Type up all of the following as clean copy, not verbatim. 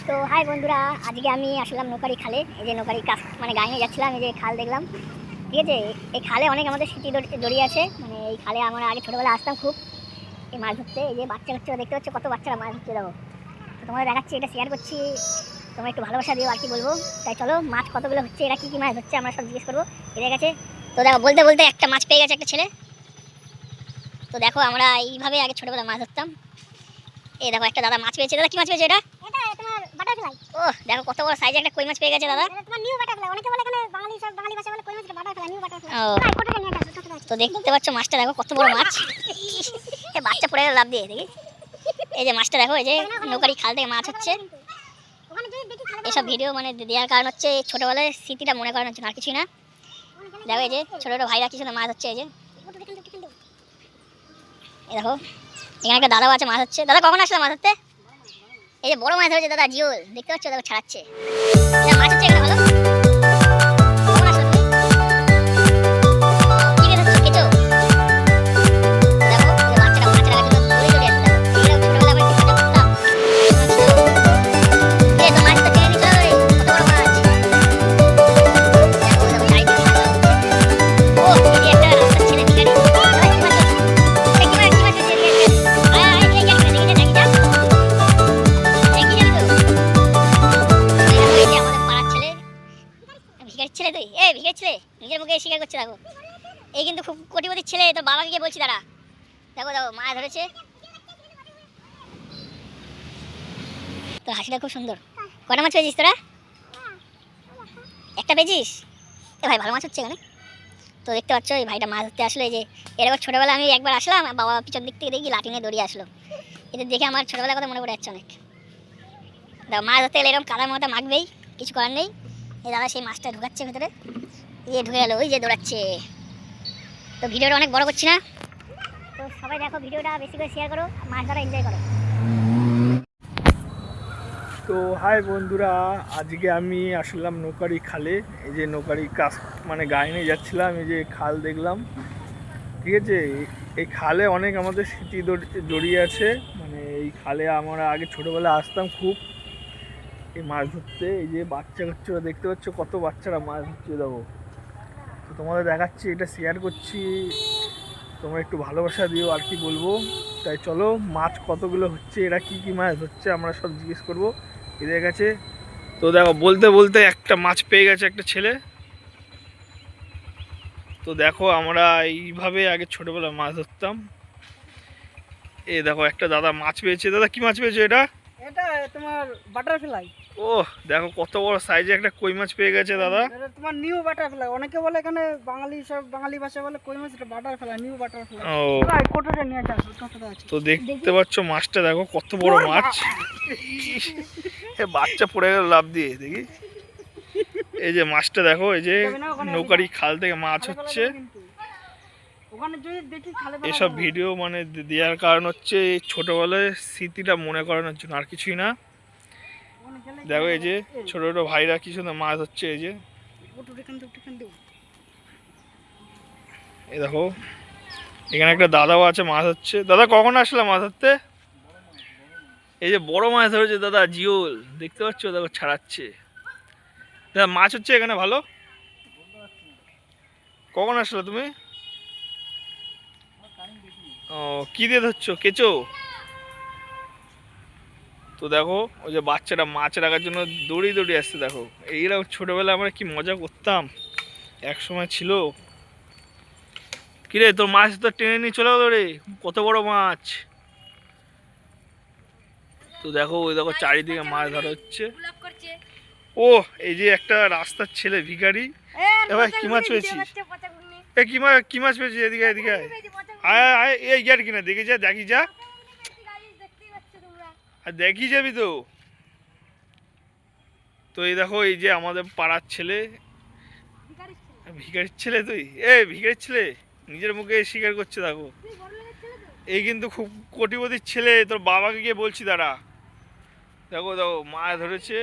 তো হাই বন্ধুরা, আজকে আমি আসলাম নৌকারি খালে। এই যে নৌকারি কাজ মানে গায়ে যাচ্ছিলাম, এই যে খাল দেখলাম। ঠিক আছে, এই খালে অনেক আমাদের স্মৃতি জড়িয়ে আছে। মানে এই খালে আমরা আগে ছোটোবেলায় আসতাম খুব এই মাছ ধরতে। এই যে বাচ্চা কাচ্চা দেখতে পাচ্ছ, কত বাচ্চারা মাছ ধরতে যাবো। তো তোমাদের দেখাচ্ছি, এটা শেয়ার করছি, তোমরা একটু ভালোবাসা দিও আর কি বলবো। তাই চলো, মাছ কতগুলো হচ্ছে, এরা কী কী মাছ হচ্ছে আমরা সব জিজ্ঞেস করবো এদের কাছে। তো দেখো, বলতে বলতে একটা মাছ পেয়ে গেছে একটা ছেলে। তো দেখো, আমরা এইভাবে আগে ছোটোবেলায় মাছ ধরতাম। এই দেখো, একটা দাদা মাছ পেয়েছে। দাদা কি মাছ পেয়েছে এটা? তোমার বাটারফ্লাই। ও দেখো, কত বড় সাইজে একটা কই মাছ পেয়ে গেছে দাদা। তোমার নিউ বাটারফ্লাই, অনেকে বলে এখানে বাঙালি ভাষায় বলে কই মাছটা বাটারফ্লাই, নিউ বাটারফ্লাই। তো দেখতে পাচ্ছ মাছটা, দেখো কত বড় মাছ। এই বাচ্চা পড়ে গেল লাফ দিয়ে। দেখি এই যে মাছটা দেখো, এই যে নৌকারি খাল থেকে মাছ হচ্ছে। এসব ভিডিও মানে দেওয়ার কারণ হচ্ছে ছোটবেলায় স্মৃতিটা মনে করানোর জন্য, আর কিছুই না। দেখো এই যে ছোট ছোট ভাইরা কি সুন্দর মাছ হচ্ছে। এই যে এই দেখো, এখানে একটা দাদাও আছে, মাছ হচ্ছে। দাদা কখন আসলে মাছ ধরতে? এই যে বড় মাছ ধরেছে দাদা, জিওল দেখতে পাচ্ছ, দেখো ছাড়াচ্ছে। মাছ হচ্ছে এখানে ভালো। কখন আসলে তুমি? কি দিয়ে ধরছো? কেঁচো? দেখো যে বাচ্চাটা মাছ রাখার জন্য দৌড়ে দৌড়ে আসছে। দেখো এইরকম ছোটবেলায় আমরা কি মজা করতাম। এই তো মাছ তো টেনে নিচ্ছিল, কত বড় মাছ। দেখো দেখো চারিদিকে মাছ হচ্ছে। ও এই যে একটা রাস্তার ছেলে ভিখারি, ছেলে তুই এই ভিখারির ছেলে নিজের মুখে স্বীকার করছে। দেখো এই কিন্তু খুব কোটিপতির ছেলে। তোর বাবাকে গিয়ে বলছি দাঁড়া। দেখো দেখো মাছ ধরেছে। তোর হাসিটা খুব সুন্দর। কটা মাছ পেয়েছিস তোরা? একটা পেয়েছিস? এ ভাই ভালো মাছ হচ্ছে এখানে। তো দেখতে পাচ্ছ এই ভাইটা মাছ ধরতে আসলো। এই যে এরকম ছোটোবেলা আমি একবার আসলাম, বাবা পিছন দিক থেকে দেখি লাঠি নিয়ে দৌড়িয়ে আসলো। এদের দেখে আমার ছোটোবেলার কথা মনে পড়ে যাচ্ছে অনেক। দেখো মাছ ধরতে গেলে এরকম কাদার মতো মাখবেই, কিছু করার নেই। এই দাদা সেই মাছটা ঢুকাচ্ছে ভেতরে। ইয়ে ঢুকে গেল, ওই যে দৌড়াচ্ছে। তো ভিডিওটা অনেক বড় করছি না, তো সবাই দেখো ভিডিওটা বেশি করে শেয়ার করো, মাছ ধরা এনজয় করো। তো হাই বন্ধুরা, আজকে আমি আসলাম নৌকারি খালে। এই যে নৌকারি কাজ মানে গায়ে নিয়ে যাচ্ছিলাম, এই যে খাল দেখলাম। ঠিক আছে, এই খালে অনেক আমাদের স্মৃতি জড়িয়ে আছে। মানে এই খালে আমরা আগে ছোটোবেলায় আসতাম খুব এই মাছ ধরতে। এই যে বাচ্চা কাচ্চারা দেখতে পাচ্ছ, কত বাচ্চারা মাছ ধরতে যাবো। তো তোমাদের দেখাচ্ছি, এটা শেয়ার করছি, তোমরা একটু ভালোবাসা দিও আর কি বলবো। তাই চলো, মাছ কতগুলো হচ্ছে, এরা কি কি মাছ ধরছে আমরা সব জিজ্ঞেস করবো এদের কাছে। তো দেখো, বলতে বলতে একটা মাছ পেয়ে গেছে একটা ছেলে। তো দেখো, আমরা এইভাবে আগে ছোটোবেলায় মাছ ধরতাম। এই দেখো একটা দাদা মাছ পেয়েছে। দাদা কি মাছ পেয়েছে এটা? এটা তোমার বাটারফ্লাই। ও দেখো কত বড় সাইজে একটা কই মাছ পেয়ে গেছে দাদা। এটা তোমার নিউ বাটারফ্লাই, অনেকে বলে এখানে বাঙালি ভাষায় বলে কই মাছ, এটা বাটারফ্লাই, নিউ বাটারফ্লাই। ও ভাই কোটোটা নিয়ে যাও, টোটোটা আছে। তো দেখতে পাচ্ছ মাছটা, দেখো কত বড় মাছ। বাচ্চা পড়ে গেল লাফ দিয়ে। দেখি এই যে মাছটা দেখো, এই যে নৌকারি খাল থেকে মাছ হচ্ছে। এসব ভিডিও মানে দেওয়ার কারণ হচ্ছে এই ছোটবেলায় স্মৃতিটা মনে করানোর জন্য, আর কিছুই না। দেখো এই যে ছোট ছোট ভাইরা কি সুন্দর মাছ হচ্ছে। এই যে এই দেখো, এখানে একটা দাদাও আছে, মাছ হচ্ছে। দাদা কখন আসলে মাছ ধরতে? এই যে বড় মাছ ধরেছে দাদা, জিওল দেখতে পাচ্ছ, দেখো ছাড়াচ্ছে। দাদা মাছ হচ্ছে এখানে ভালো। কখন আসলে তুমি? ও কি দিয়ে ধরছো? কেঁচো? তো দেখো ওই যে বাচ্চাটা মাছ রাখার জন্য দৌড়িয়ে দৌড়িয়ে আসছে। দেখো এইরকম ছোটবেলায় আমরা কি মজা করতাম, এক সময় ছিল। কিরে তোর মাছ তো টেনে নিয়ে চলে গেলো রে, কত বড় মাছ। তো দেখো ওই দেখো চারিদিকে মাছ ধরা হচ্ছে। ও এই যে একটা রাস্তার ছেলে ভিখারি, এবার কি মাছ পেয়েছিস? এ কি মাছ পেয়েছিস? এদিকে এদিকে আয় আয়, এই গিয়ার কিনা দেখি যা, দেখি যা, আর দেখি যাবি তো। তো এই দেখো, এই যে আমাদের পাড়ার ছেলে, ভিখারির ছেলে। তুই ভিখারির ছেলে নিজের মুখে স্বীকার করছে। দেখো এই কিন্তু খুব কোটিপতির ছেলে, তোর বাবাকে গিয়ে বলছি দাঁড়া। দেখো দেখো মাছ ধরেছে।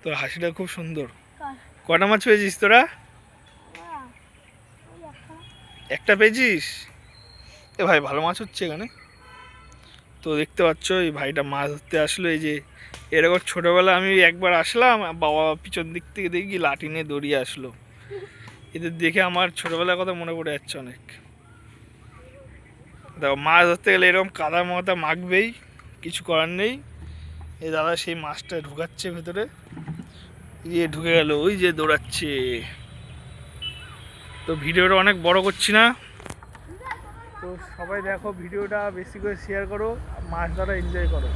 তোর হাসিটা খুব সুন্দর। কটা মাছ পেয়েছিস তোরা? একটা পেয়েছিস? এ ভাই ভালো মাছ হচ্ছে এখানে। তো দেখতে পাচ্ছ এই ভাইটা মাছ ধরতে আসলো। এই যে এরকম ছোটোবেলা আমি একবার আসলাম, বাবা পিছন দিক থেকে দেখি লাঠি নিয়ে দৌড়িয়ে আসলো। এদের দেখে আমার ছোটোবেলার কথা মনে পড়ে যাচ্ছে অনেক। দেখো মাছ ধরতে গেলে এরকম কাদা মাথা মাখবেই, কিছু করার নেই। এই দাদা সেই মাছটা ঢুকাচ্ছে ভেতরে, দিয়ে ঢুকে গেল, ওই যে দৌড়াচ্ছে। তো ভিডিওটা অনেক বড় করছি না, তো সবাই দেখো ভিডিওটা বেশি করে শেয়ার করো, মাছ ধরা এনজয় করো।